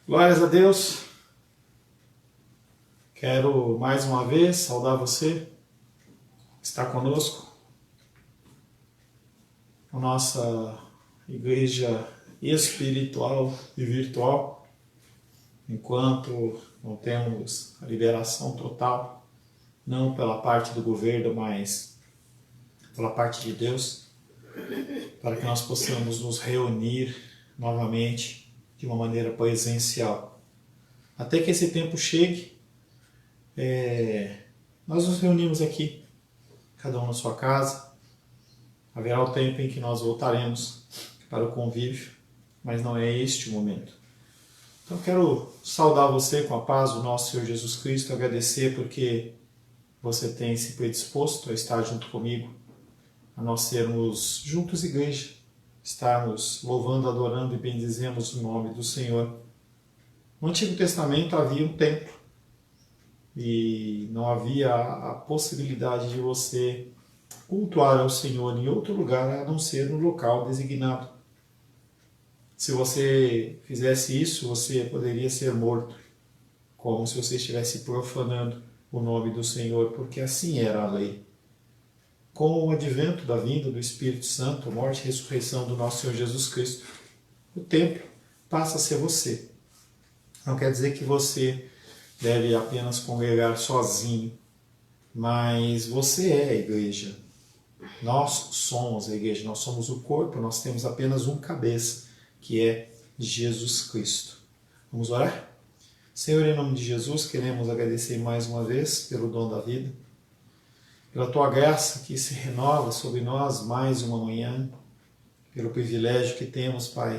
Glórias a Deus. Quero mais uma vez saudar você que está conosco, a nossa igreja espiritual e virtual, enquanto não temos a liberação total, não pela parte do governo, mas pela parte de Deus, para que nós possamos nos reunir novamente de uma maneira presencial. Até que esse tempo chegue, nós nos reunimos aqui, cada um na sua casa. Haverá o tempo em que nós voltaremos para o convívio, mas não é este o momento. Então quero saudar você com a paz do nosso Senhor Jesus Cristo, agradecer porque você tem se predisposto a estar junto comigo, a nós sermos juntos igreja, estarmos louvando, adorando e bendizemos o nome do Senhor. No Antigo Testamento havia um templo e não havia a possibilidade de você cultuar ao Senhor em outro lugar a não ser no local designado. Se você fizesse isso, você poderia ser morto, como se você estivesse profanando o nome do Senhor, porque assim era a lei. Com o advento da vinda do Espírito Santo, a morte e ressurreição do nosso Senhor Jesus Cristo, o templo passa a ser você. Não quer dizer que você deve apenas congregar sozinho, mas você é a igreja. Nós somos a igreja, nós somos o corpo, nós temos apenas um cabeça, que é Jesus Cristo. Vamos orar? Senhor, em nome de Jesus, queremos agradecer mais uma vez pelo dom da vida, pela Tua graça que se renova sobre nós mais uma manhã, pelo privilégio que temos, Pai,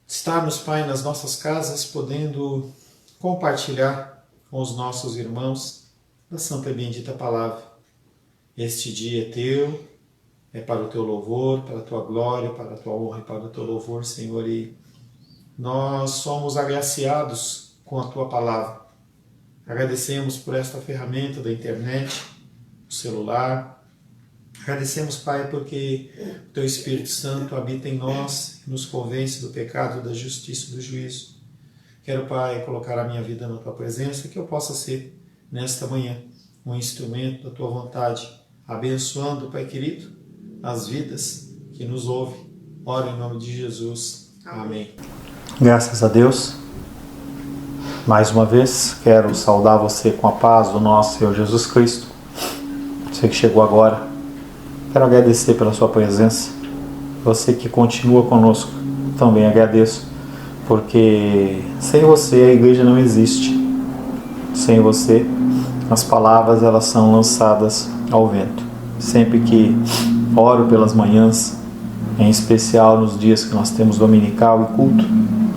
de estarmos, Pai, nas nossas casas, podendo compartilhar com os nossos irmãos da Santa e Bendita Palavra. Este dia é Teu, é para o Teu louvor, para a Tua glória, para a Tua honra e para o Teu louvor, Senhor, e nós somos agraciados com a Tua Palavra. Agradecemos por esta ferramenta da internet, o celular. Agradecemos, Pai, porque o Teu Espírito Santo habita em nós e nos convence do pecado, da justiça e do juízo. Quero, Pai, colocar a minha vida na Tua presença, que eu possa ser, nesta manhã, um instrumento da Tua vontade, abençoando, Pai querido, as vidas que nos ouvem. Oro em nome de Jesus. Amém. Graças a Deus. Mais uma vez, quero saudar você com a paz do nosso Senhor Jesus Cristo. Você que chegou agora, quero agradecer pela sua presença. Você que continua conosco, também agradeço, porque sem você a igreja não existe. Sem você, as palavras elas são lançadas ao vento. Sempre que oro pelas manhãs, em especial nos dias que nós temos dominical e culto,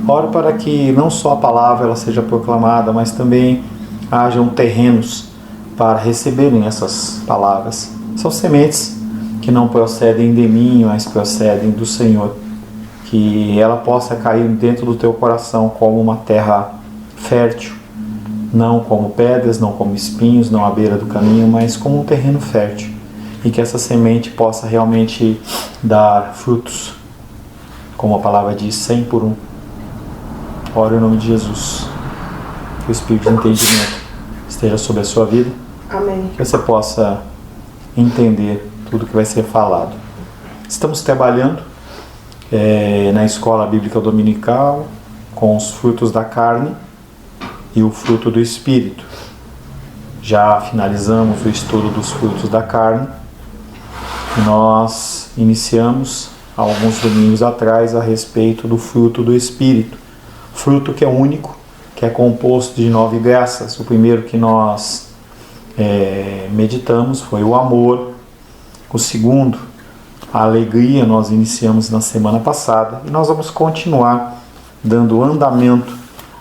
oro para que não só a palavra ela seja proclamada, mas também hajam terrenos para receberem essas palavras. São sementes que não procedem de mim, mas procedem do Senhor. Que ela possa cair dentro do teu coração como uma terra fértil, não como pedras, não como espinhos, não à beira do caminho, mas como um terreno fértil. E que essa semente possa realmente dar frutos, como a palavra diz, 100 por 1. Oro em nome de Jesus, que o Espírito de entendimento esteja sobre a sua vida. Amém. Que você possa entender tudo que vai ser falado. Estamos trabalhando na Escola Bíblica Dominical com os frutos da carne e o fruto do Espírito. Já finalizamos o estudo dos frutos da carne. Nós iniciamos há alguns domingos atrás a respeito do fruto do Espírito. Fruto que é único, que é composto de 9 graças. O primeiro que nós meditamos foi o amor. O segundo, a alegria, nós iniciamos na semana passada. E nós vamos continuar dando andamento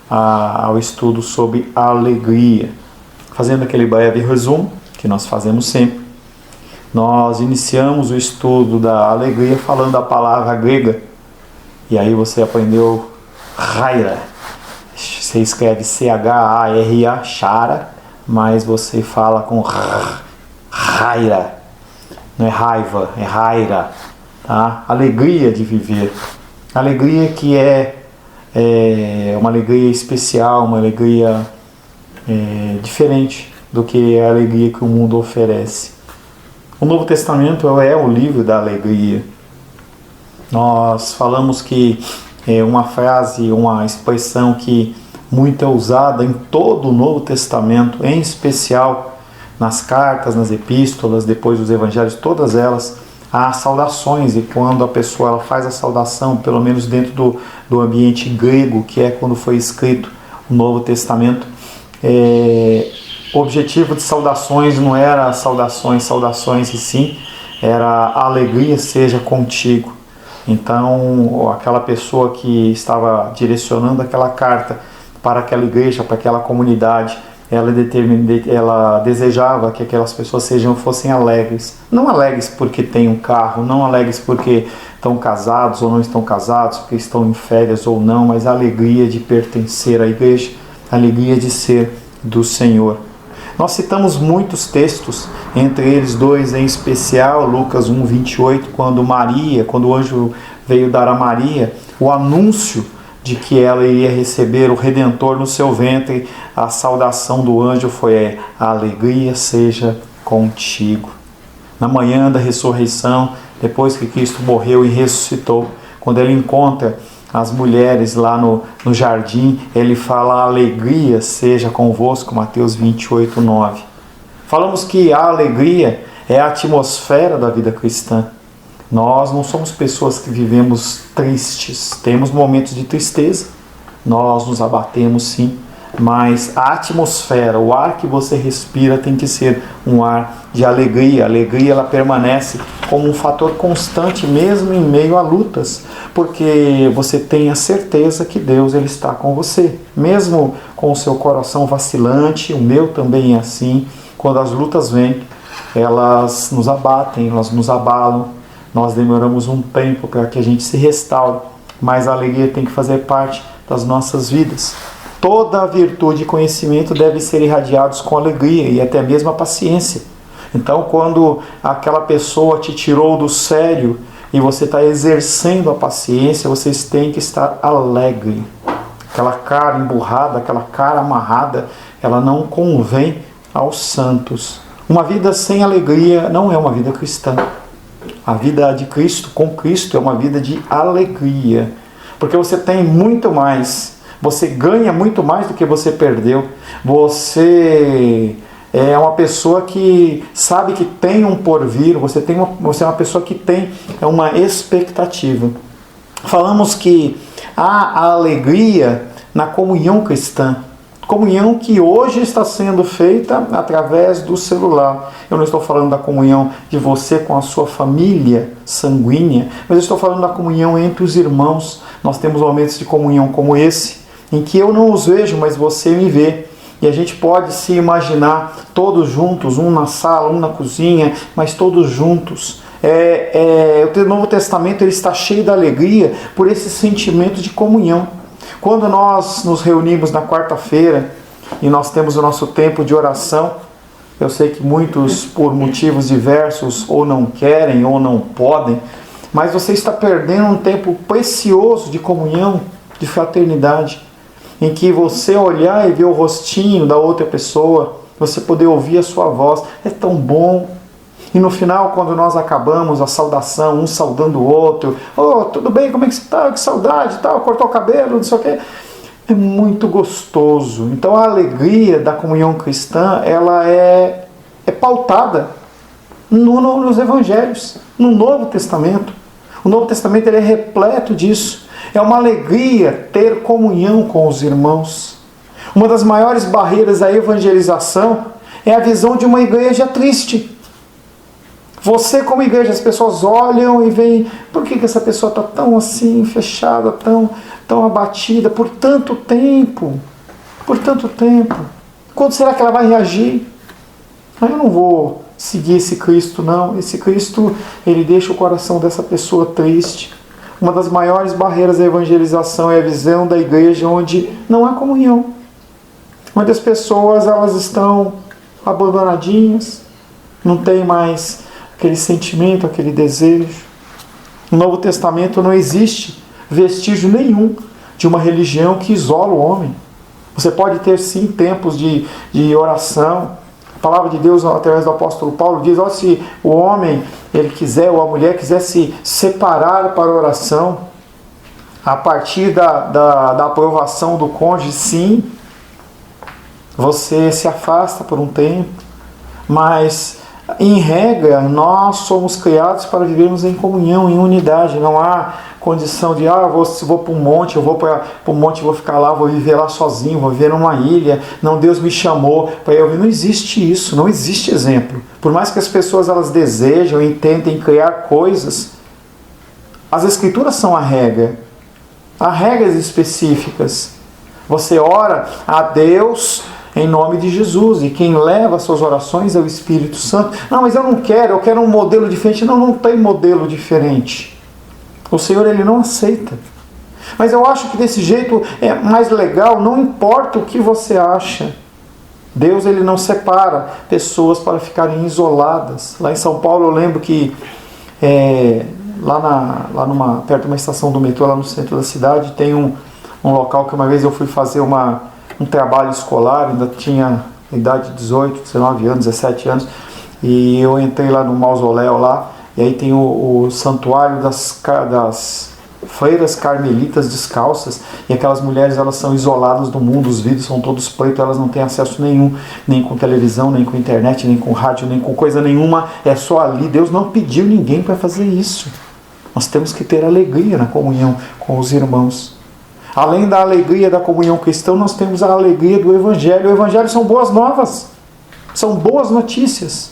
ao estudo sobre a alegria. Fazendo aquele breve resumo que nós fazemos sempre. Nós iniciamos o estudo da alegria falando a palavra grega. E aí você aprendeu chaira. Você escreve C-H-A-R-A, chara, mas você fala com raira. Não é raiva, é raira. Tá? Alegria de viver. Alegria que é uma alegria especial, uma alegria diferente do que a alegria que o mundo oferece. O Novo Testamento é o livro da alegria. Nós falamos que uma frase, uma expressão que muito é usada em todo o Novo Testamento, em especial nas cartas, nas epístolas, depois dos evangelhos, todas elas, há saudações, e quando a pessoa ela faz a saudação, pelo menos dentro do ambiente grego, que é quando foi escrito o Novo Testamento, o objetivo de saudações não era saudações, e sim era a alegria seja contigo. Então, aquela pessoa que estava direcionando aquela carta para aquela igreja, para aquela comunidade, ela desejava que aquelas pessoas fossem alegres. Não alegres porque têm um carro, não alegres porque estão casados ou não estão casados, porque estão em férias ou não, mas a alegria de pertencer à igreja, a alegria de ser do Senhor. Nós citamos muitos textos, entre eles dois em especial, Lucas 1:28, quando o anjo veio dar a Maria o anúncio de que ela iria receber o Redentor no seu ventre, a saudação do anjo foi: a alegria seja contigo. Na manhã da ressurreição, depois que Cristo morreu e ressuscitou, quando ele encontra as mulheres lá no jardim, ele fala: a alegria seja convosco, Mateus 28:9. Falamos que a alegria é a atmosfera da vida cristã. Nós não somos pessoas que vivemos tristes, temos momentos de tristeza, nós nos abatemos sim, mas a atmosfera, o ar que você respira tem que ser um ar de alegria. A alegria ela permanece como um fator constante mesmo em meio a lutas, porque você tem a certeza que Deus ele está com você, mesmo com o seu coração vacilante. O meu também é assim. Quando as lutas vêm, elas nos abatem, elas nos abalam. Nós demoramos um tempo para que a gente se restaure, mas a alegria tem que fazer parte das nossas vidas. Toda a virtude e conhecimento devem ser irradiados com alegria e até mesmo a paciência. Então, quando aquela pessoa te tirou do sério e você está exercendo a paciência, vocês têm que estar alegre. Aquela cara emburrada, aquela cara amarrada, ela não convém aos santos. Uma vida sem alegria não é uma vida cristã. A vida de Cristo, com Cristo, é uma vida de alegria. Porque você tem muito mais. Você ganha muito mais do que você perdeu. Você é uma pessoa que sabe que tem um porvir. Você é uma pessoa que tem uma expectativa. Falamos que há a alegria na comunhão cristã. Comunhão que hoje está sendo feita através do celular. Eu não estou falando da comunhão de você com a sua família sanguínea, mas eu estou falando da comunhão entre os irmãos. Nós temos momentos de comunhão como esse, em que eu não os vejo, mas você me vê. E a gente pode se imaginar todos juntos, um na sala, um na cozinha, mas todos juntos. O Novo Testamento ele está cheio de alegria por esse sentimento de comunhão. Quando nós nos reunimos na quarta-feira e nós temos o nosso tempo de oração, eu sei que muitos, por motivos diversos, ou não querem ou não podem, mas você está perdendo um tempo precioso de comunhão, de fraternidade, em que você olhar e ver o rostinho da outra pessoa, você poder ouvir a sua voz, é tão bom. E no final, quando nós acabamos a saudação, um saudando o outro, tudo bem, como é que você está? Que saudade, tal, cortou o cabelo, não sei o quê. É muito gostoso. Então a alegria da comunhão cristã, ela é pautada nos evangelhos, no Novo Testamento. O Novo Testamento ele é repleto disso. É uma alegria ter comunhão com os irmãos. Uma das maiores barreiras à evangelização é a visão de uma igreja triste. Você como igreja, as pessoas olham e veem, por que essa pessoa está tão assim, fechada, tão abatida, por tanto tempo? Por tanto tempo. Quando será que ela vai reagir? Eu não vou seguir esse Cristo, não. Esse Cristo, ele deixa o coração dessa pessoa triste. Uma das maiores barreiras à evangelização é a visão da igreja onde não há comunhão. Onde as pessoas elas estão abandonadinhas, não tem mais aquele sentimento, aquele desejo. No Novo Testamento não existe vestígio nenhum de uma religião que isola o homem. Você pode ter sim tempos de oração. A palavra de Deus, através do apóstolo Paulo, diz: se o homem ele quiser, ou a mulher quiser se separar para a oração, a partir da aprovação do cônjuge, sim, você se afasta por um tempo, mas em regra nós somos criados para vivermos em comunhão, em unidade. Não há condição de vou para um monte, eu vou para o monte, vou ficar lá, vou viver lá sozinho, vou viver numa ilha, não, Deus me chamou para eu vir. Não existe isso, não existe exemplo. Por mais que as pessoas elas desejam e tentem criar coisas, as escrituras são a regra. Há regras específicas. Você ora a Deus em nome de Jesus, e quem leva as suas orações é o Espírito Santo. Não, mas eu quero um modelo diferente. Não tem modelo diferente. O Senhor ele não aceita. Mas eu acho que desse jeito é mais legal, não importa o que você acha. Deus ele não separa pessoas para ficarem isoladas. Lá em São Paulo eu lembro que perto de uma estação do metrô, lá no centro da cidade, tem um local que uma vez eu fui fazer um trabalho escolar, ainda tinha idade de 18, 19 anos, 17 anos, e eu entrei lá no mausoléu lá, e aí tem o santuário das freiras carmelitas descalças, e aquelas mulheres elas são isoladas do mundo, os vidros são todos pretos, elas não têm acesso nenhum, nem com televisão, nem com internet, nem com rádio, nem com coisa nenhuma, é só ali. Deus não pediu ninguém para fazer isso. Nós temos que ter alegria na comunhão com os irmãos. Além da alegria da comunhão cristã, nós temos a alegria do Evangelho. O Evangelho são boas novas, são boas notícias.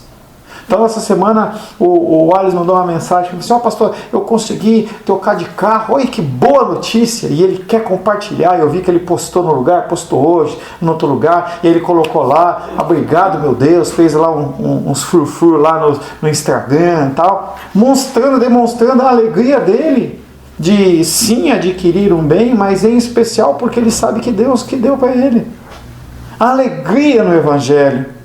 Então essa semana o Alisson mandou uma mensagem, falou: pastor, eu consegui trocar de carro, olha que boa notícia, e ele quer compartilhar. Eu vi que ele postou no lugar, postou hoje, no outro lugar, e ele colocou lá: obrigado meu Deus, fez lá uns frufru lá no Instagram e tal, demonstrando a alegria dele de sim adquirir um bem, mas em especial porque ele sabe que Deus que deu para ele. A alegria no Evangelho.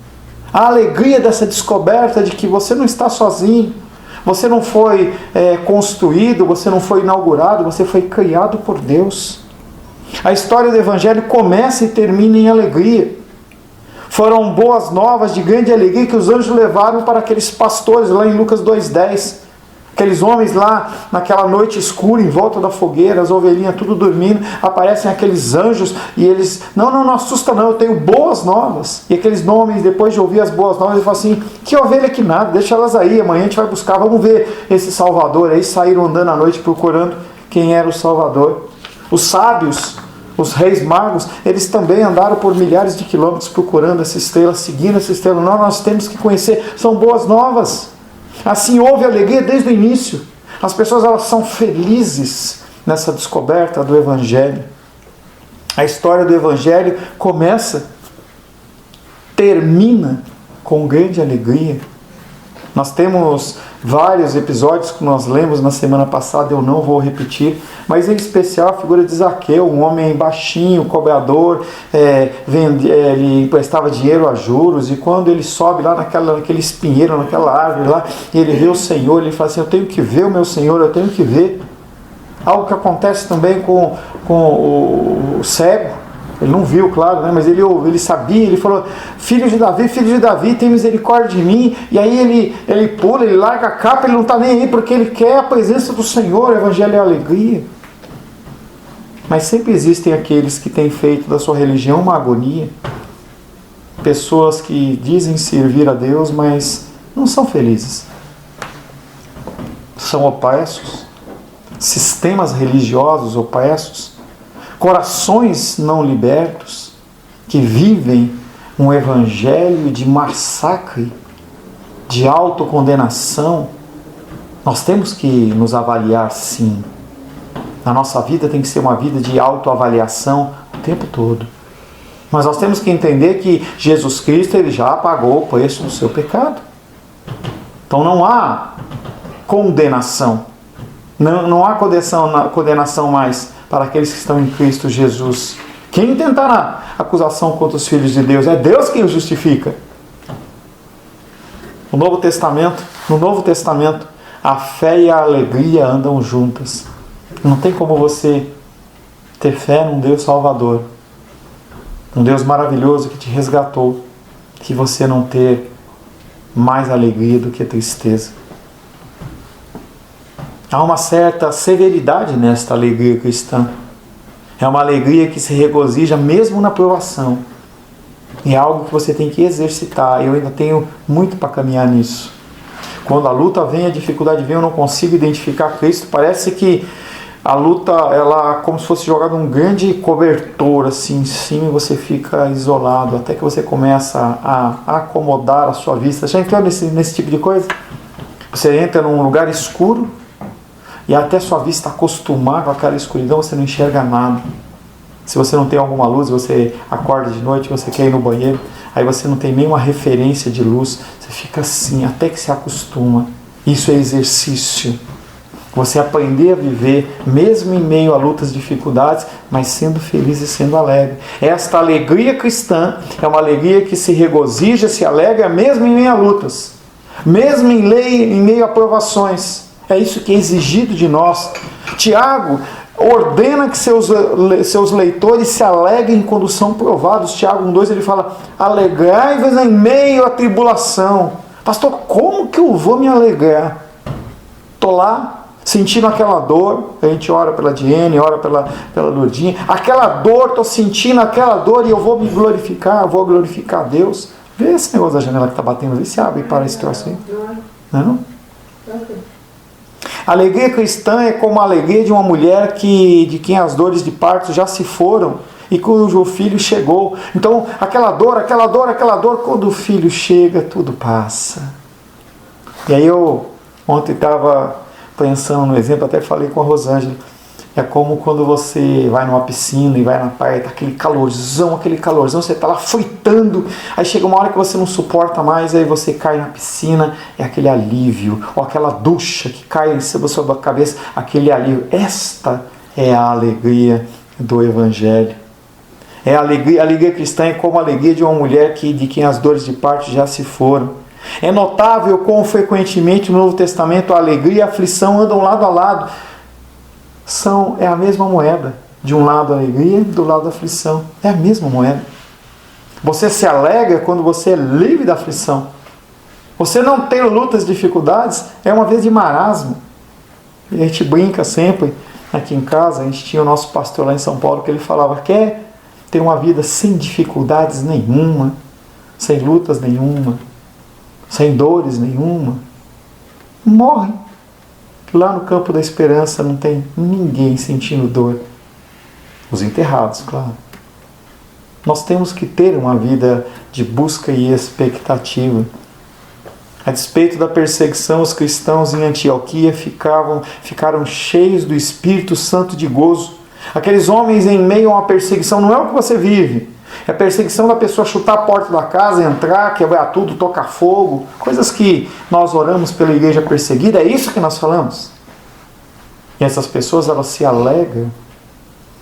A alegria dessa descoberta de que você não está sozinho, você não foi construído, você não foi inaugurado, você foi criado por Deus. A história do Evangelho começa e termina em alegria. Foram boas novas de grande alegria que os anjos levaram para aqueles pastores lá em Lucas 2,10. Aqueles homens lá, naquela noite escura, em volta da fogueira, as ovelhinhas tudo dormindo, aparecem aqueles anjos e eles, não assusta não, eu tenho boas novas. E aqueles homens, depois de ouvir as boas novas, eles falam assim: que ovelha que nada, deixa elas aí, amanhã a gente vai buscar, vamos ver esse Salvador. Aí saíram andando à noite procurando quem era o Salvador. Os sábios, os reis magos, eles também andaram por milhares de quilômetros procurando essa estrela, seguindo essa estrela. Não, nós temos que conhecer, são boas novas. Assim houve alegria desde o início. As pessoas elas são felizes nessa descoberta do Evangelho. A história do Evangelho termina com grande alegria. Nós temos vários episódios que nós lemos na semana passada, eu não vou repetir, mas em especial a figura de Zaqueu, um homem baixinho, cobrador, ele emprestava dinheiro a juros, e quando ele sobe lá naquele espinheiro, naquela árvore lá, e ele vê o Senhor, ele fala assim: eu tenho que ver o meu Senhor, eu tenho que ver. Algo que acontece também com o cego. Ele não viu, claro, né? Mas ele sabia, ele falou: filho de Davi, tem misericórdia de mim. E aí ele pula, ele larga a capa, ele não está nem aí, porque ele quer a presença do Senhor. O Evangelho é alegria. Mas sempre existem aqueles que têm feito da sua religião uma agonia. Pessoas que dizem servir a Deus, mas não são felizes. São opressos. Sistemas religiosos opressos. Corações não libertos, que vivem um evangelho de massacre, de autocondenação. Nós temos que nos avaliar, sim. A nossa vida tem que ser uma vida de autoavaliação o tempo todo. Mas nós temos que entender que Jesus Cristo ele já pagou o preço do seu pecado. Então não há condenação. Não há condenação mais para aqueles que estão em Cristo Jesus. Quem tentará acusação contra os filhos de Deus? É Deus quem os justifica. No Novo Testamento, a fé e a alegria andam juntas. Não tem como você ter fé num Deus Salvador, um Deus maravilhoso que te resgatou, que você não ter mais alegria do que tristeza. Há uma certa severidade nesta alegria cristã. É uma alegria que se regozija mesmo na provação. É algo que você tem que exercitar. Eu ainda tenho muito para caminhar nisso. Quando a luta vem, a dificuldade vem, eu não consigo identificar Cristo. Parece que a luta, ela como se fosse jogada um grande cobertor assim em cima e você fica isolado, até que você começa a acomodar a sua vista. Já entrou nesse tipo de coisa? Você entra num lugar escuro e até sua vista acostumar com aquela escuridão, você não enxerga nada. Se você não tem alguma luz, você acorda de noite, você quer ir no banheiro, aí você não tem nenhuma referência de luz, você fica assim, até que se acostuma. Isso é exercício. Você aprender a viver, mesmo em meio a lutas, dificuldades, mas sendo feliz e sendo alegre. Esta alegria cristã é uma alegria que se regozija, se alegra, mesmo em meio a lutas. Mesmo em meio a provações. É isso que é exigido de nós. Tiago ordena que seus leitores se alegrem quando são provados. Tiago 1,2 ele fala: alegrai-vos em meio à tribulação. Pastor, como que eu vou me alegrar? Estou lá sentindo aquela dor, a gente ora pela Diene, ora pela Lourdinha, aquela dor, estou sentindo aquela dor e eu vou me glorificar, eu vou glorificar a Deus. Vê esse negócio da janela que está batendo, vê se abre e para esse troço aí. Não é não? A alegria cristã é como a alegria de uma mulher de quem as dores de parto já se foram e cujo filho chegou. Então, aquela dor, quando o filho chega, tudo passa. E aí eu ontem estava pensando no exemplo, até falei com a Rosângela, é como quando você vai numa piscina e vai na praia, tá aquele calorzão, você está lá fritando, aí chega uma hora que você não suporta mais, aí você cai na piscina, é aquele alívio, ou aquela ducha que cai em cima da sua cabeça, aquele alívio. Esta é a alegria do Evangelho. A alegria cristã é como a alegria de uma mulher de quem as dores de parto já se foram. É notável como frequentemente no Novo Testamento a alegria e a aflição andam lado a lado. É a mesma moeda. De um lado a alegria e do lado a aflição. É a mesma moeda. Você se alegra quando você é livre da aflição. Você não ter lutas, dificuldades, é uma vez de marasmo. E a gente brinca sempre aqui em casa. A gente tinha o nosso pastor lá em São Paulo que ele falava: quer ter uma vida sem dificuldades nenhuma, sem lutas nenhuma, sem dores nenhuma, morre. Lá no campo da esperança não tem ninguém sentindo dor. Os enterrados, claro. Nós temos que ter uma vida de busca e expectativa. A despeito da perseguição, os cristãos em Antioquia ficaram cheios do Espírito Santo de gozo. Aqueles homens em meio a uma perseguição, não é o que você vive. É a perseguição da pessoa chutar a porta da casa, entrar, quebrar tudo, tocar fogo. Coisas que nós oramos pela igreja perseguida, é isso que nós falamos. E essas pessoas, elas se alegram.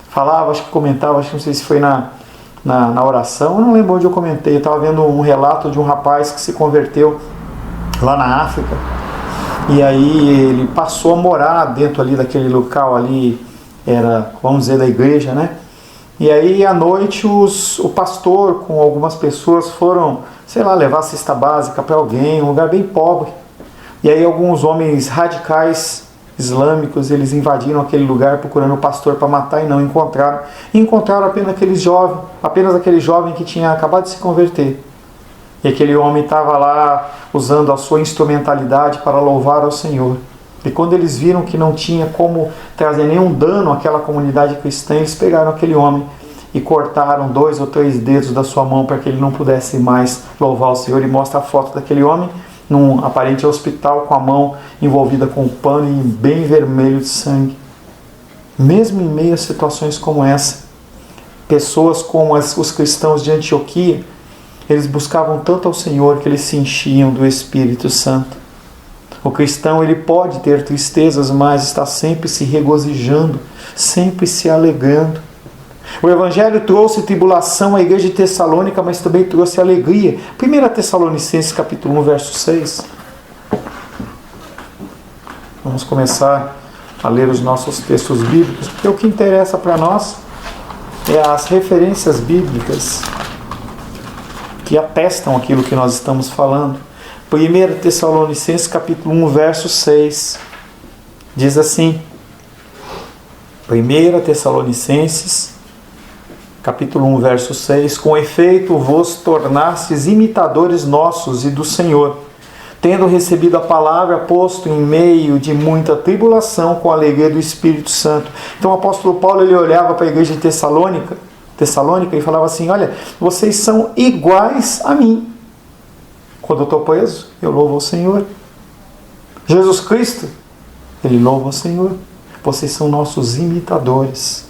Falava, acho que comentava, acho que não sei se foi na oração, eu não lembro onde eu comentei. Eu estava vendo um relato de um rapaz que se converteu lá na África. E aí ele passou a morar dentro ali daquele local ali, era, vamos dizer, da igreja, né? E aí, à noite, o pastor com algumas pessoas foram, levar cesta básica para alguém, um lugar bem pobre. E aí, alguns homens radicais islâmicos, eles invadiram aquele lugar procurando o pastor para matar e não encontraram. E encontraram apenas aquele jovem que tinha acabado de se converter. E aquele homem estava lá usando a sua instrumentalidade para louvar ao Senhor. E quando eles viram que não tinha como trazer nenhum dano àquela comunidade cristã, eles pegaram aquele homem e cortaram 2 ou 3 dedos da sua mão para que ele não pudesse mais louvar o Senhor. E mostra a foto daquele homem num aparente hospital com a mão envolvida com um pano e bem vermelho de sangue. Mesmo em meio a situações como essa, pessoas como os cristãos de Antioquia, eles buscavam tanto ao Senhor que eles se enchiam do Espírito Santo. O cristão, ele pode ter tristezas, mas está sempre se regozijando, sempre se alegrando. O Evangelho trouxe tribulação à igreja de Tessalônica, mas também trouxe alegria. 1 Tessalonicenses capítulo 1, verso 6. Vamos começar a ler os nossos textos bíblicos, porque o que interessa para nós as referências bíblicas que atestam aquilo que nós estamos falando. 1 Tessalonicenses capítulo 1, verso 6, diz assim, 1 Tessalonicenses capítulo 1, verso 6, com efeito vos tornastes imitadores nossos e do Senhor, tendo recebido a palavra, posto em meio de muita tribulação com a alegria do Espírito Santo. Então o apóstolo Paulo, ele olhava para a igreja de Tessalônica e falava assim, olha, vocês são iguais a mim. Quando eu estou preso, eu louvo ao Senhor. Jesus Cristo, ele louva ao Senhor. Vocês são nossos imitadores.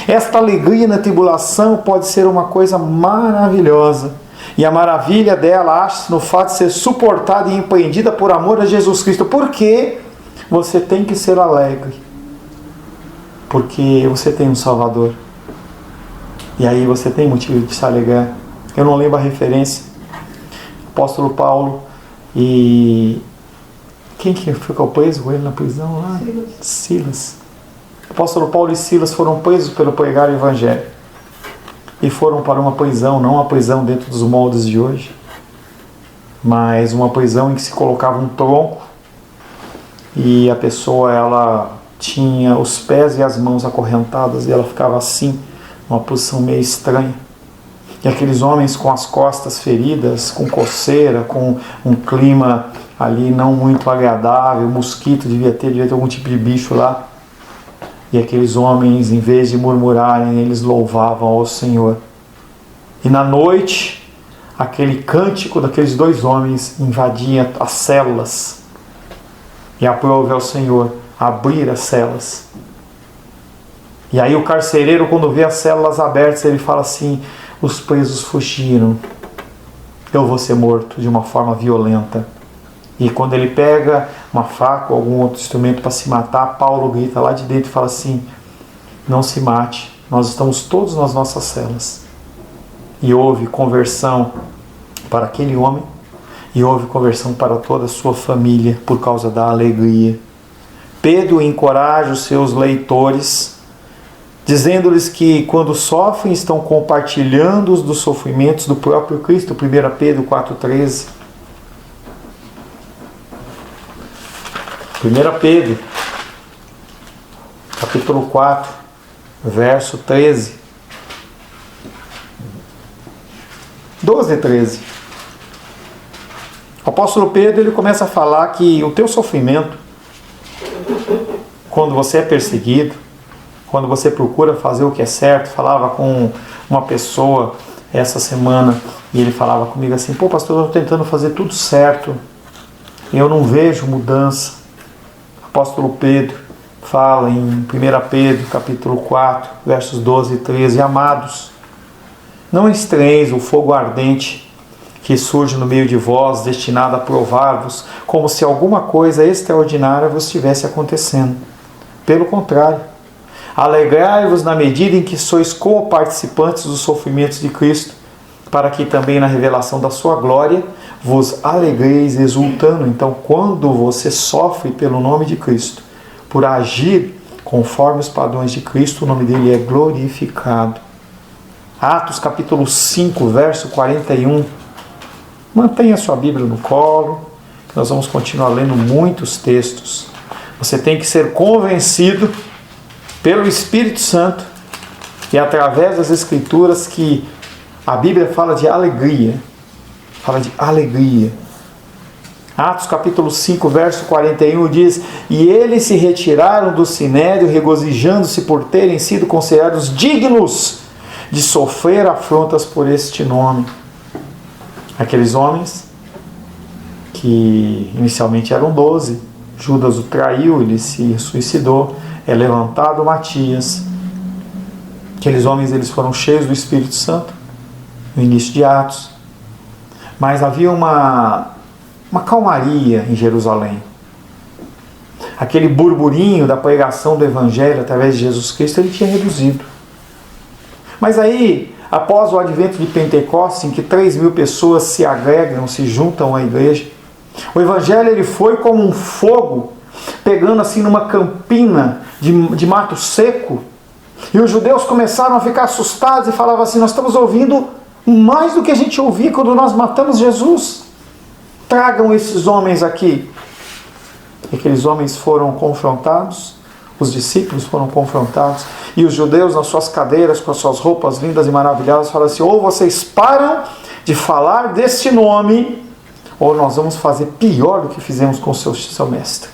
Esta alegria na tribulação pode ser uma coisa maravilhosa. E a maravilha dela acha-se no fato de ser suportada e empreendida por amor a Jesus Cristo. Por que você tem que ser alegre? Porque você tem um Salvador. E aí você tem motivo de se alegrar. Eu não lembro a referência. Apóstolo Paulo e... Quem que ficou preso com ele na prisão lá? Silas. Apóstolo Paulo e Silas foram presos pelo pregar o Evangelho. E foram para uma prisão, não uma prisão dentro dos moldes de hoje, mas uma prisão em que se colocava um tronco e a pessoa, ela tinha os pés e as mãos acorrentadas e ela ficava assim, numa posição meio estranha. E aqueles homens com as costas feridas, com coceira, com um clima ali não muito agradável, mosquito devia ter algum tipo de bicho lá. E aqueles homens, em vez de murmurarem, eles louvavam ao Senhor. E na noite, aquele cântico daqueles dois homens invadia as células. E aprove ao Senhor abrir as celas. E aí o carcereiro, quando vê as células abertas, ele fala assim, os presos fugiram. Eu vou ser morto de uma forma violenta. E quando ele pega uma faca ou algum outro instrumento para se matar, Paulo grita lá de dentro e fala assim, não se mate, nós estamos todos nas nossas celas. E houve conversão para aquele homem e houve conversão para toda a sua família por causa da alegria. Pedro encoraja os seus leitores, dizendo-lhes que quando sofrem estão compartilhando os dos sofrimentos do próprio Cristo. 1 Pedro 4,13. 1 Pedro, capítulo 4, verso 13. 12 e 13. O apóstolo Pedro, ele começa a falar que o teu sofrimento, quando você é perseguido, quando você procura fazer o que é certo, falava com uma pessoa essa semana e ele falava comigo assim, pô pastor, eu estou tentando fazer tudo certo, eu não vejo mudança. Apóstolo Pedro fala em 1 Pedro, capítulo 4, versos 12 e 13, amados, não estranheis o fogo ardente que surge no meio de vós, destinado a provar-vos, como se alguma coisa extraordinária vos estivesse acontecendo. Pelo contrário, alegrai-vos na medida em que sois co-participantes dos sofrimentos de Cristo, para que também na revelação da sua glória vos alegreis exultando. Então, quando você sofre pelo nome de Cristo, por agir conforme os padrões de Cristo, o nome dele é glorificado. Atos capítulo 5, verso 41. Mantenha sua Bíblia no colo, que nós vamos continuar lendo muitos textos. Você tem que ser convencido pelo Espírito Santo e através das Escrituras que a Bíblia fala de alegria. Fala de alegria. Atos capítulo 5, verso 41 diz, e eles se retiraram do sinédrio, regozijando-se por terem sido considerados dignos de sofrer afrontas por este nome. Aqueles homens que inicialmente eram 12, Judas o traiu, ele se suicidou, é levantado Matias. Aqueles homens, eles foram cheios do Espírito Santo no início de Atos, mas havia uma calmaria em Jerusalém. Aquele burburinho da pregação do Evangelho através de Jesus Cristo, ele tinha reduzido. Mas aí, após o advento de Pentecostes, em que 3.000 pessoas se agregam, se juntam à igreja, o Evangelho ele foi como um fogo, pegando assim numa campina de mato seco, E os judeus começaram a ficar assustados e falavam assim: nós estamos ouvindo mais do que a gente ouvia quando nós matamos Jesus. Tragam esses homens aqui. E aqueles homens foram confrontados, os discípulos foram confrontados, e os judeus nas suas cadeiras, com as suas roupas lindas e maravilhosas, falaram assim: ou vocês param de falar deste nome, ou nós vamos fazer pior do que fizemos com o seu mestre.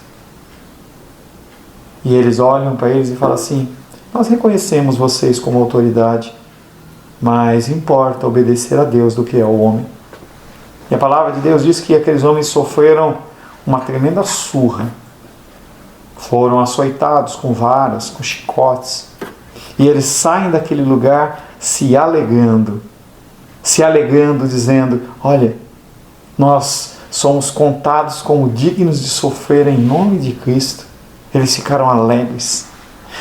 E eles olham para eles e falam assim: nós reconhecemos vocês como autoridade, mas importa obedecer a Deus do que ao homem. E a palavra de Deus diz que aqueles homens sofreram uma tremenda surra. Foram açoitados com varas, com chicotes. E eles saem daquele lugar se alegrando, dizendo: olha, nós somos contados como dignos de sofrer em nome de Cristo. Eles ficaram alegres.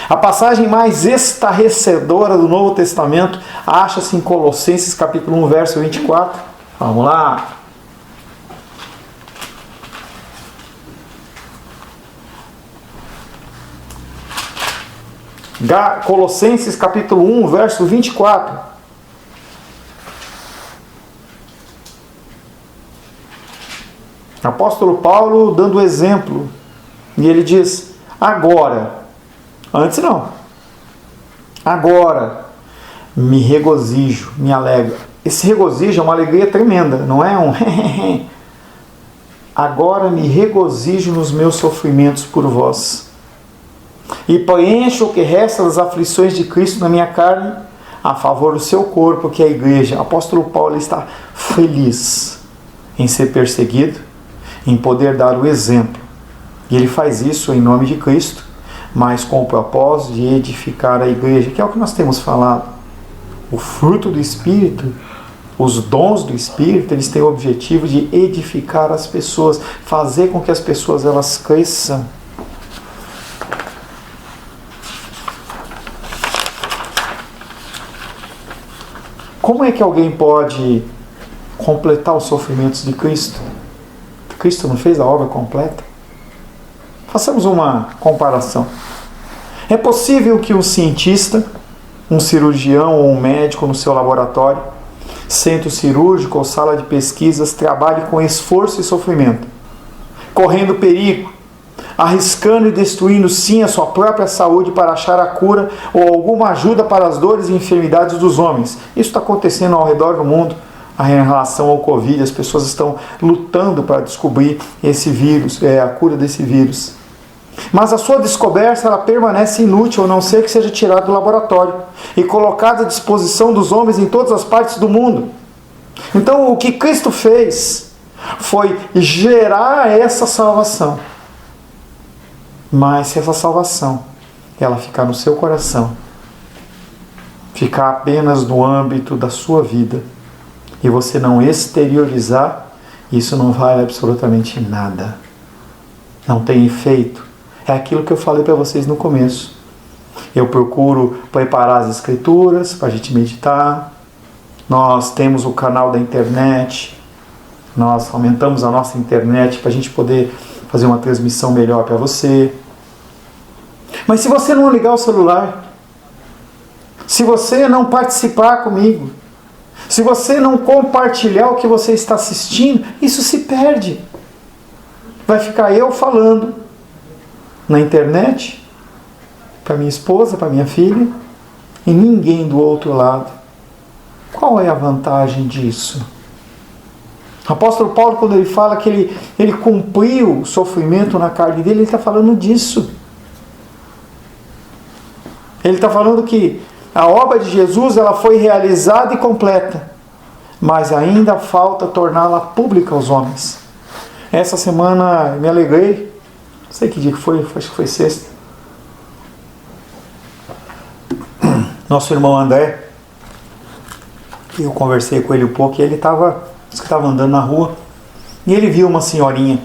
A passagem mais estarrecedora do Novo Testamento acha-se em Colossenses capítulo 1, verso 24. Vamos lá. Colossenses capítulo 1, verso 24. Apóstolo Paulo dando exemplo. E ele diz: agora, antes não, agora me regozijo, me alegro. Esse regozijo é uma alegria tremenda, não é um agora me regozijo nos meus sofrimentos por vós, e preencho o que resta das aflições de Cristo na minha carne, a favor do seu corpo, que é a igreja. O apóstolo Paulo está feliz em ser perseguido, em poder dar o exemplo. E ele faz isso em nome de Cristo, mas com o propósito de edificar a igreja, que é o que nós temos falado. O fruto do Espírito, os dons do Espírito, eles têm o objetivo de edificar as pessoas, fazer com que as pessoas elas cresçam. Como é que alguém pode completar os sofrimentos de Cristo? Cristo não fez a obra completa? Façamos uma comparação. É possível que um cientista, um cirurgião ou um médico no seu laboratório, centro cirúrgico ou sala de pesquisas, trabalhe com esforço e sofrimento, correndo perigo, arriscando e destruindo sim a sua própria saúde para achar a cura ou alguma ajuda para as dores e enfermidades dos homens. Isso está acontecendo ao redor do mundo. Em relação ao Covid, as pessoas estão lutando para descobrir esse vírus, a cura desse vírus. Mas a sua descoberta ela permanece inútil, a não ser que seja tirada do laboratório e colocada à disposição dos homens em todas as partes do mundo. Então, o que Cristo fez foi gerar essa salvação. Mas se essa salvação ela ficar no seu coração, ficar apenas no âmbito da sua vida, e você não exteriorizar, isso não vale absolutamente nada. Não tem efeito. É aquilo que eu falei para vocês no começo. Eu procuro preparar as escrituras para a gente meditar. Nós temos o canal da internet. Nós aumentamos a nossa internet para a gente poder fazer uma transmissão melhor para você. Mas se você não ligar o celular, se você não participar comigo, se você não compartilhar o que você está assistindo, isso se perde. Vai ficar eu falando na internet, para minha esposa, para minha filha, e ninguém do outro lado. Qual é a vantagem disso? O apóstolo Paulo, quando ele fala que ele cumpriu o sofrimento na carne dele, ele está falando disso. Ele está falando que a obra de Jesus ela foi realizada e completa, mas ainda falta torná-la pública aos homens. Essa semana me alegrei, não sei que dia que foi, acho que foi sexta. Nosso irmão André, eu conversei com ele um pouco e ele estava andando na rua e ele viu uma senhorinha,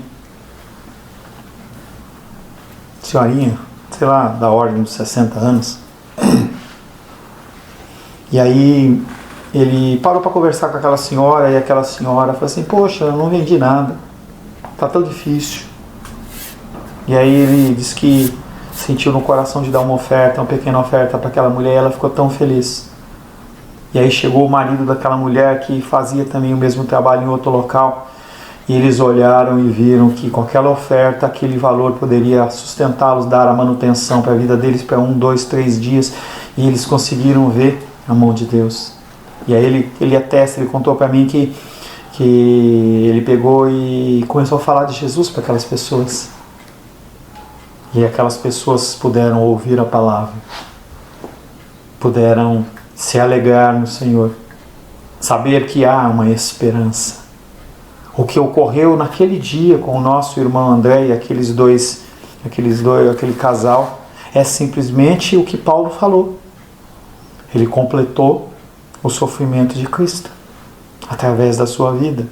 sei lá, da ordem dos 60 anos. E aí ele parou para conversar com aquela senhora, e aquela senhora falou assim: poxa, eu não vendi nada, tá tão difícil. E aí ele disse que sentiu no coração de dar uma oferta, uma pequena oferta para aquela mulher, e ela ficou tão feliz. E aí chegou o marido daquela mulher que fazia também o mesmo trabalho em outro local, e eles olharam e viram que com aquela oferta, aquele valor poderia sustentá-los, dar a manutenção para a vida deles para 1, 2, 3 dias, e eles conseguiram ver a mão de Deus. E aí ele atesta, ele contou para mim que ele pegou e começou a falar de Jesus para aquelas pessoas. E aquelas pessoas puderam ouvir a palavra, puderam se alegrar no Senhor, saber que há uma esperança. O que ocorreu naquele dia com o nosso irmão André e aquele casal, é simplesmente o que Paulo falou. Ele completou o sofrimento de Cristo através da sua vida.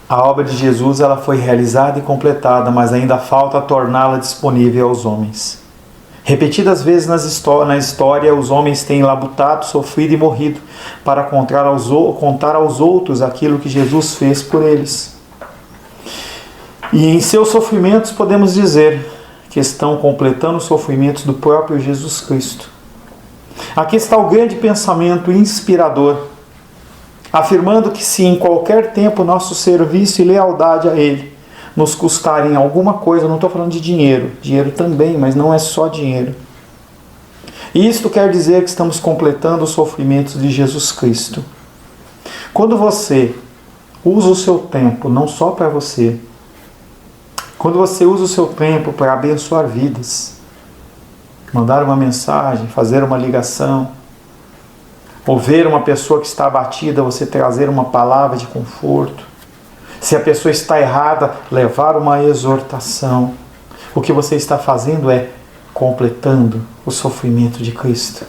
A obra de Jesus ela foi realizada e completada, mas ainda falta torná-la disponível aos homens. Repetidas vezes na história, os homens têm labutado, sofrido e morrido para contar aos outros aquilo que Jesus fez por eles. E em seus sofrimentos podemos dizer que estão completando os sofrimentos do próprio Jesus Cristo. Aqui está o grande pensamento inspirador, afirmando que se em qualquer tempo nosso serviço e lealdade a Ele nos custarem alguma coisa, não estou falando de dinheiro também, mas não é só dinheiro. Isto quer dizer que estamos completando os sofrimentos de Jesus Cristo. Quando você usa o seu tempo, não só para você, quando você usa o seu tempo para abençoar vidas, mandar uma mensagem, fazer uma ligação, ou ver uma pessoa que está abatida, você trazer uma palavra de conforto. Se a pessoa está errada, levar uma exortação. O que você está fazendo é completando o sofrimento de Cristo.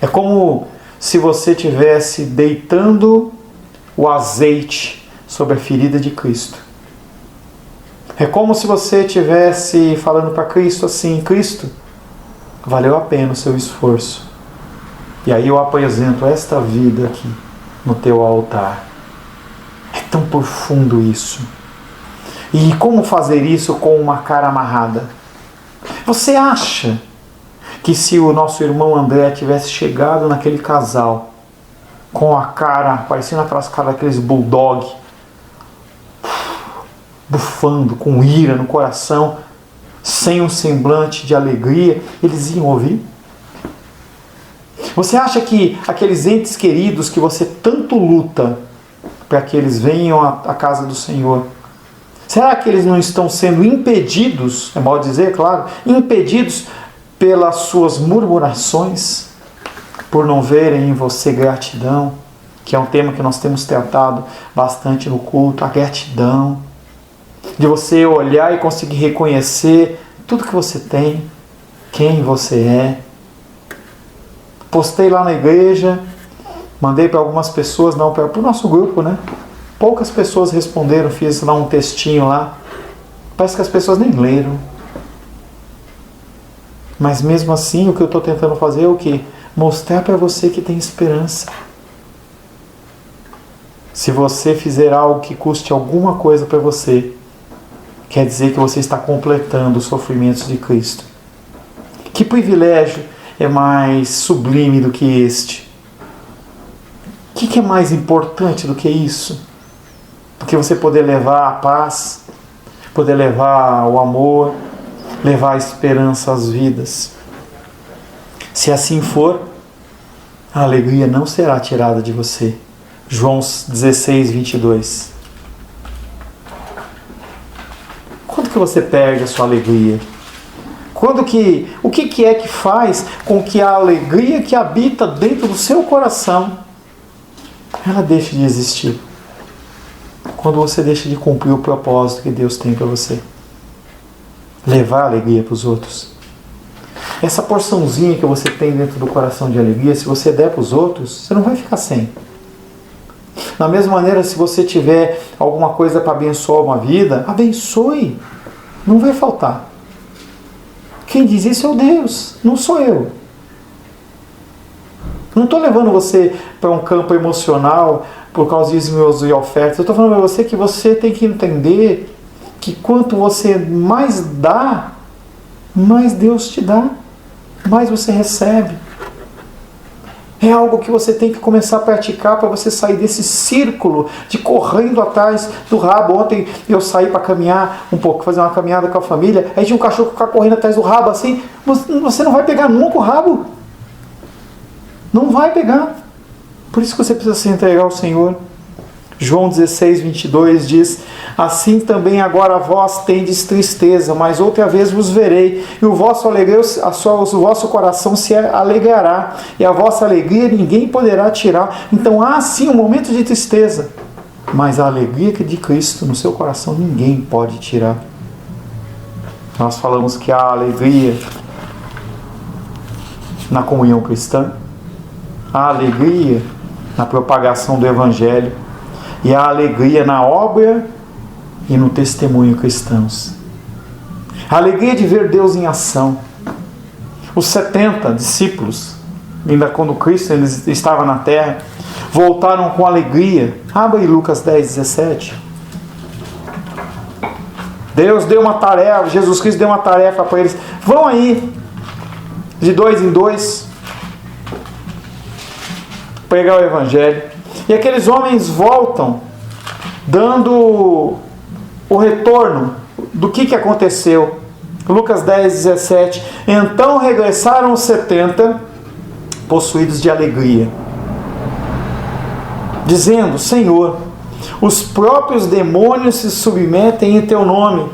É como se você estivesse deitando o azeite sobre a ferida de Cristo. É como se você estivesse falando para Cristo assim: Cristo, valeu a pena o seu esforço. E aí eu apresento esta vida aqui no teu altar. É tão profundo isso. E como fazer isso com uma cara amarrada? Você acha que se o nosso irmão André tivesse chegado naquele casal com a cara, parecendo aquelas caras daqueles bulldog, bufando, com ira no coração, sem um semblante de alegria, eles iam ouvir? Você acha que aqueles entes queridos que você tanto luta para que eles venham à casa do Senhor, será que eles não estão sendo impedidos, é mal dizer, claro, impedidos pelas suas murmurações, por não verem em você gratidão, que é um tema que nós temos tratado bastante no culto, a gratidão, de você olhar e conseguir reconhecer tudo que você tem, quem você é. Postei lá na igreja, mandei para algumas pessoas, não, para o nosso grupo, né? Poucas pessoas responderam, fiz lá um textinho lá. Parece que as pessoas nem leram. Mas mesmo assim, o que eu estou tentando fazer é o quê? Mostrar para você que tem esperança. Se você fizer algo que custe alguma coisa para você, quer dizer que você está completando os sofrimentos de Cristo. Que privilégio é mais sublime do que este? O que é mais importante do que isso? Do que você poder levar a paz, poder levar o amor, levar a esperança às vidas. Se assim for, a alegria não será tirada de você. João 16, 22. Quando que você perde a sua alegria? O que é que faz com que a alegria que habita dentro do seu coração, ela deixe de existir? Quando você deixa de cumprir o propósito que Deus tem para você. Levar a alegria para os outros. Essa porçãozinha que você tem dentro do coração de alegria, se você der para os outros, você não vai ficar sem. Da mesma maneira, se você tiver alguma coisa para abençoar uma vida, abençoe. Não vai faltar. Quem diz isso é o Deus, não sou eu. Não estou levando você para um campo emocional por causa de dízimos e ofertas. Eu estou falando para você que você tem que entender que quanto você mais dá, mais Deus te dá, mais você recebe. É algo que você tem que começar a praticar para você sair desse círculo de correndo atrás do rabo. Ontem eu saí para caminhar um pouco, fazer uma caminhada com a família, aí tinha um cachorro que ficava correndo atrás do rabo assim. Você não vai pegar nunca o rabo. Não vai pegar. Por isso que você precisa se entregar ao Senhor. João 16, 22 diz: assim também agora vós tendes tristeza, mas outra vez vos verei, e o vosso coração se alegrará, e a vossa alegria ninguém poderá tirar. Então há sim um momento de tristeza, mas a alegria de Cristo no seu coração ninguém pode tirar. Nós falamos que há alegria na comunhão cristã, há alegria na propagação do Evangelho, e a alegria na obra e no testemunho cristãos. A alegria de ver Deus em ação. Os 70 discípulos, ainda quando Cristo estava na terra, voltaram com alegria. Abra aí Lucas 10, 17. Deus deu uma tarefa, Jesus Cristo deu uma tarefa para eles. Vão aí, de 2 em 2, pregar o Evangelho. E aqueles homens voltam, dando o retorno do que aconteceu. Lucas 10, 17. Então regressaram os 70, possuídos de alegria, dizendo: Senhor, os próprios demônios se submetem em teu nome.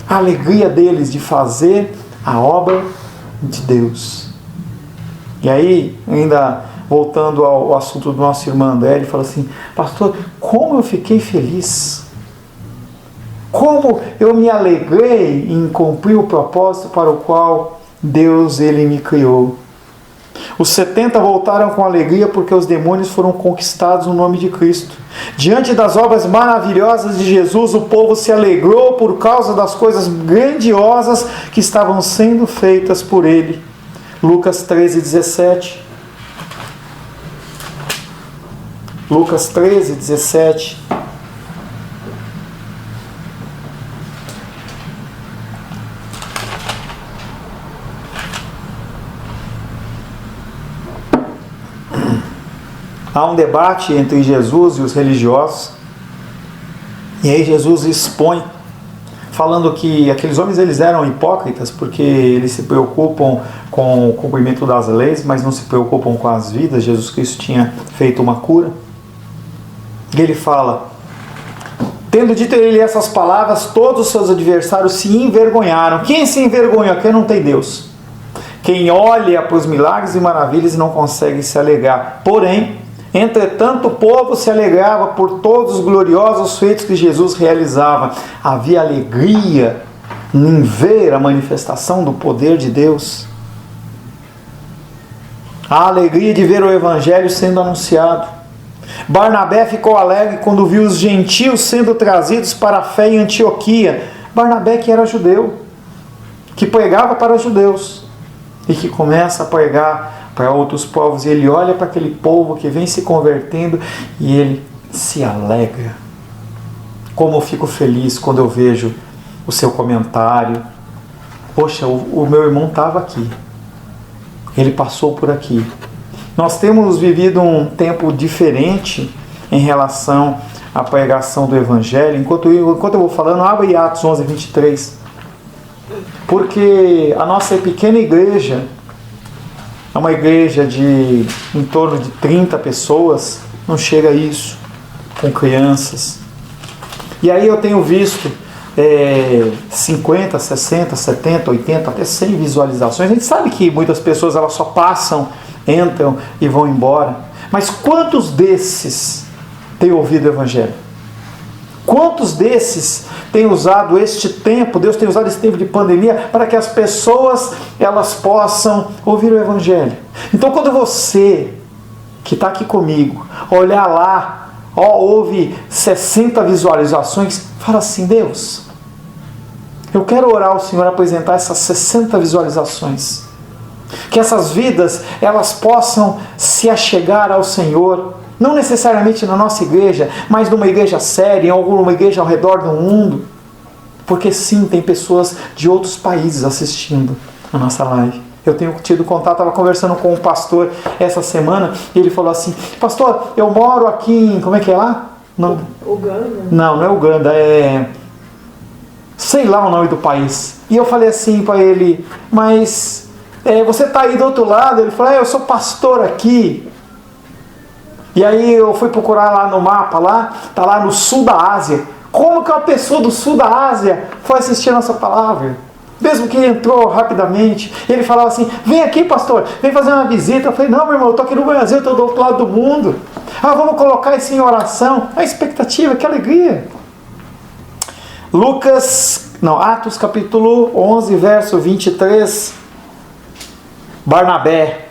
A alegria deles de fazer a obra de Deus. E aí, ainda voltando ao assunto do nosso irmão André, ele fala assim: pastor, como eu fiquei feliz, como eu me alegrei em cumprir o propósito para o qual Deus ele me criou. Os 70 voltaram com alegria porque os demônios foram conquistados no nome de Cristo. Diante das obras maravilhosas de Jesus, o povo se alegrou por causa das coisas grandiosas que estavam sendo feitas por ele. Lucas 13, 17. Lucas 13, 17. Há um debate entre Jesus e os religiosos. E aí Jesus expõe, falando que aqueles homens eles eram hipócritas porque eles se preocupam com o cumprimento das leis, mas não se preocupam com as vidas. Jesus Cristo tinha feito uma cura. E ele fala: tendo dito ele essas palavras, todos os seus adversários se envergonharam. Quem se envergonha? Quem não tem Deus. Quem olha para os milagres e maravilhas e não consegue se alegrar. Porém, entretanto, o povo se alegrava por todos os gloriosos feitos que Jesus realizava. Havia alegria em ver a manifestação do poder de Deus. A alegria de ver o Evangelho sendo anunciado. Barnabé ficou alegre quando viu os gentios sendo trazidos para a fé em Antioquia. Barnabé, que era judeu, que pregava para judeus e que começa a pregar para outros povos, e ele olha para aquele povo que vem se convertendo e ele se alegra. Como eu fico feliz quando eu vejo o seu comentário: poxa, o meu irmão estava aqui, ele passou por aqui. Nós temos vivido um tempo diferente em relação à pregação do Evangelho. Enquanto eu vou falando, abre Atos 11, 23. Porque a nossa pequena igreja é uma igreja de em torno de 30 pessoas, não chega a isso, com crianças. E aí eu tenho visto 50, 60, 70, 80, até 100 visualizações. A gente sabe que muitas pessoas elas só passam, entram e vão embora. Mas quantos desses têm ouvido o Evangelho? Quantos desses têm usado este tempo, Deus tem usado esse tempo de pandemia para que as pessoas elas possam ouvir o Evangelho? Então quando você, que está aqui comigo, olhar lá, houve 60 visualizações, fala assim: Deus, eu quero orar ao Senhor, apresentar essas 60 visualizações. Que essas vidas, elas possam se achegar ao Senhor, não necessariamente na nossa igreja, mas numa igreja séria, em alguma igreja ao redor do mundo. Porque sim, tem pessoas de outros países assistindo a nossa live. Eu tenho tido contato, estava conversando com um pastor essa semana, e ele falou assim: pastor, eu moro aqui em, como é que é lá? Uganda? Não é Uganda, sei lá o nome do país. E eu falei assim para ele: mas você está aí do outro lado? Ele falou: eu sou pastor aqui. E aí eu fui procurar lá no mapa, lá, está lá no sul da Ásia. Como que uma pessoa do sul da Ásia foi assistir a nossa palavra? Mesmo que ele entrou rapidamente, ele falava assim: vem aqui, pastor, vem fazer uma visita. Eu falei: não, meu irmão, eu estou aqui no Brasil, eu estou do outro lado do mundo. Vamos colocar isso em oração. A expectativa, que alegria. Atos capítulo 11, verso 23. Barnabé: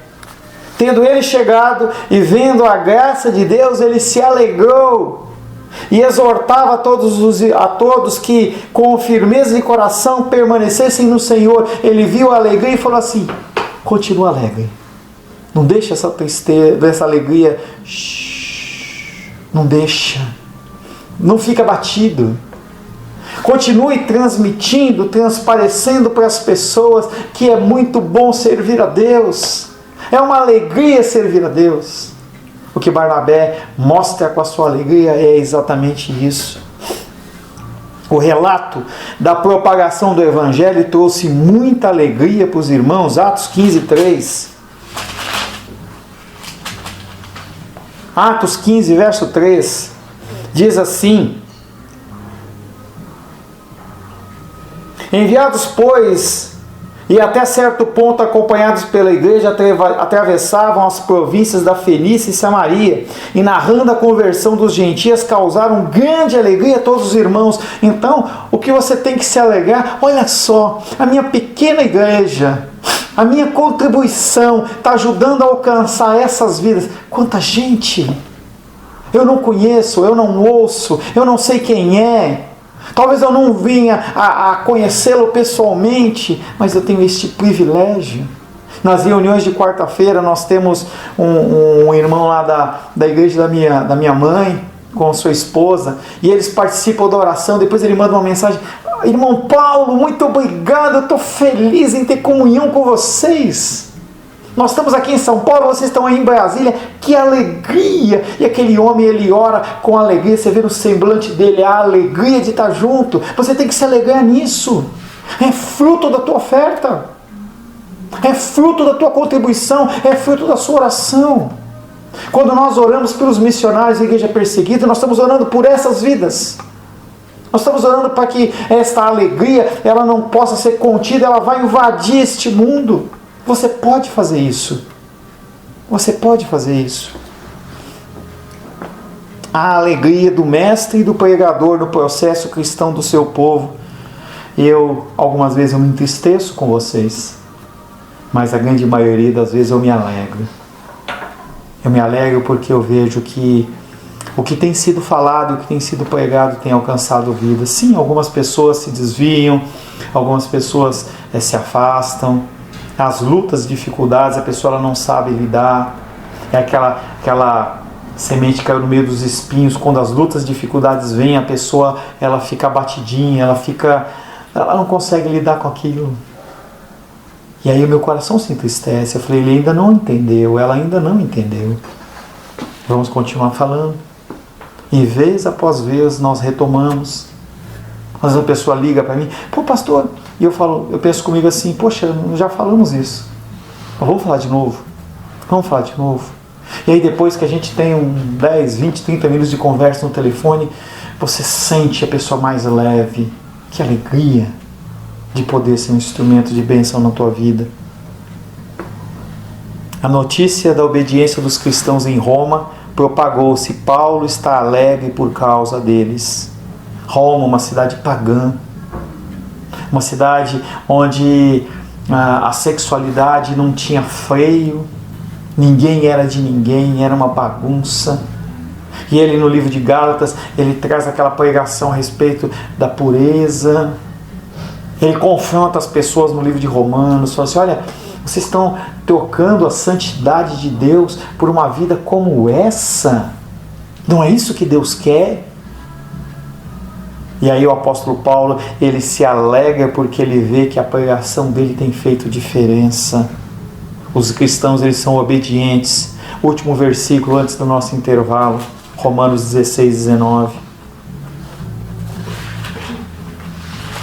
tendo ele chegado e vendo a graça de Deus, ele se alegrou e exortava a todos que com firmeza de coração permanecessem no Senhor. Ele viu a alegria e falou assim: continua alegre, não deixa essa tristeza, essa alegria, não deixa, não fica abatido, continue transmitindo, transparecendo para as pessoas que é muito bom servir a Deus, é uma alegria servir a Deus. O que Barnabé mostra com a sua alegria é exatamente isso. O relato da propagação do Evangelho trouxe muita alegria para os irmãos. Atos 15, 3. Atos 15, verso 3. Diz assim: enviados, pois, e até certo ponto acompanhados pela igreja, atravessavam as províncias da Fenícia e Samaria, e narrando a conversão dos gentios, causaram grande alegria a todos os irmãos. Então, o que você tem que se alegrar? Olha só, a minha pequena igreja, a minha contribuição está ajudando a alcançar essas vidas. Quanta gente! Eu não conheço, eu não ouço, eu não sei quem é. Talvez eu não vinha a conhecê-lo pessoalmente, mas eu tenho este privilégio. Nas reuniões de quarta-feira nós temos um irmão lá da igreja da minha mãe, com sua esposa, e eles participam da oração. Depois ele manda uma mensagem: irmão Paulo, muito obrigado, eu estou feliz em ter comunhão com vocês. Nós estamos aqui em São Paulo, vocês estão aí em Brasília, que alegria! E aquele homem, ele ora com alegria, você vê no semblante dele a alegria de estar junto. Você tem que se alegrar nisso. É fruto da tua oferta, é fruto da tua contribuição, é fruto da sua oração. Quando nós oramos pelos missionários da igreja perseguida, nós estamos orando por essas vidas. Nós estamos orando para que esta alegria, ela não possa ser contida, ela vai invadir este mundo. Você pode fazer isso. Você pode fazer isso. A alegria do mestre e do pregador no processo cristão do seu povo. Algumas vezes eu me entristeço com vocês, mas a grande maioria das vezes eu me alegro. Eu me alegro porque eu vejo que o que tem sido falado, o que tem sido pregado tem alcançado vidas. Sim, algumas pessoas se desviam, algumas pessoas se afastam. As lutas, dificuldades, a pessoa ela não sabe lidar. É aquela semente que caiu no meio dos espinhos. Quando as lutas, dificuldades vêm, a pessoa ela fica abatidinha, ela não consegue lidar com aquilo. E aí o meu coração se entristece. Eu falei: ele ainda não entendeu, ela ainda não entendeu. Vamos continuar falando. E vez após vez nós retomamos. Às vezes a pessoa liga para mim: pô, pastor, e eu penso comigo assim: poxa, já falamos isso, vamos falar de novo, E aí depois que a gente tem 10, 20, 30 minutos de conversa no telefone, você sente a pessoa mais leve. Que alegria de poder ser um instrumento de bênção na tua vida. A notícia da obediência dos cristãos em Roma propagou-se: Paulo está alegre por causa deles. Roma, uma cidade pagã, uma cidade onde a sexualidade não tinha freio, ninguém era de ninguém, era uma bagunça. E ele, no livro de Gálatas, ele traz aquela pregação a respeito da pureza. Ele confronta as pessoas no livro de Romanos, fala assim: olha, Vocês estão trocando a santidade de Deus por uma vida como essa? Não é isso que Deus quer? E aí o apóstolo Paulo, ele se alegra porque ele vê que a pregação dele tem feito diferença. Os cristãos, eles são obedientes. Último versículo antes do nosso intervalo, Romanos 16, 19.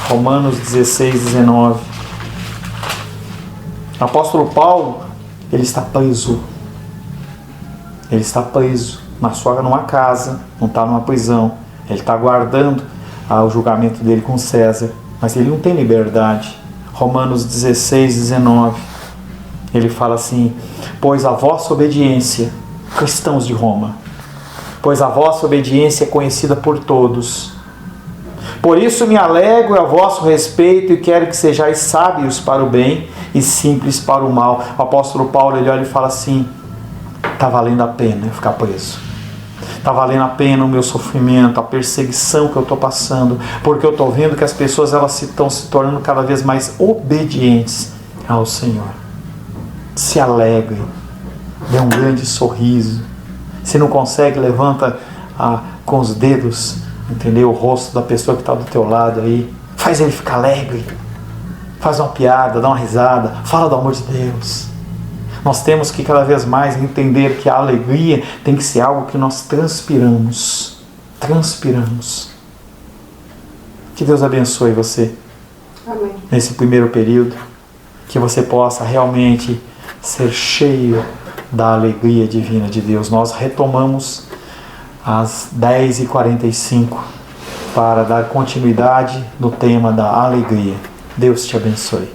Romanos 16, 19. O apóstolo Paulo, ele está preso. Ele está preso numa casa, não está numa prisão. Ele está aguardando o julgamento dele com César, mas ele não tem liberdade. Romanos 16, 19. Ele fala assim: pois a vossa obediência, cristãos de Roma, pois a vossa obediência é conhecida por todos. Por isso me alegro a vosso respeito e quero que sejais sábios para o bem e simples para o mal. O apóstolo Paulo, ele olha e fala assim: está valendo a pena eu ficar preso. Está valendo a pena o meu sofrimento, a perseguição que eu estou passando, porque eu estou vendo que as pessoas elas estão se tornando cada vez mais obedientes ao Senhor. Se alegre, dê um grande sorriso. Se não consegue, levanta com os dedos, entendeu? O rosto da pessoa que está do teu lado aí. Faz ele ficar alegre. Faz uma piada, dá uma risada. Fala do amor de Deus. Nós temos que cada vez mais entender que a alegria tem que ser algo que nós transpiramos. Transpiramos. Que Deus abençoe você. Amém. Nesse primeiro período. Que você possa realmente ser cheio da alegria divina de Deus. Nós retomamos às 10h45 para dar continuidade no tema da alegria. Deus te abençoe.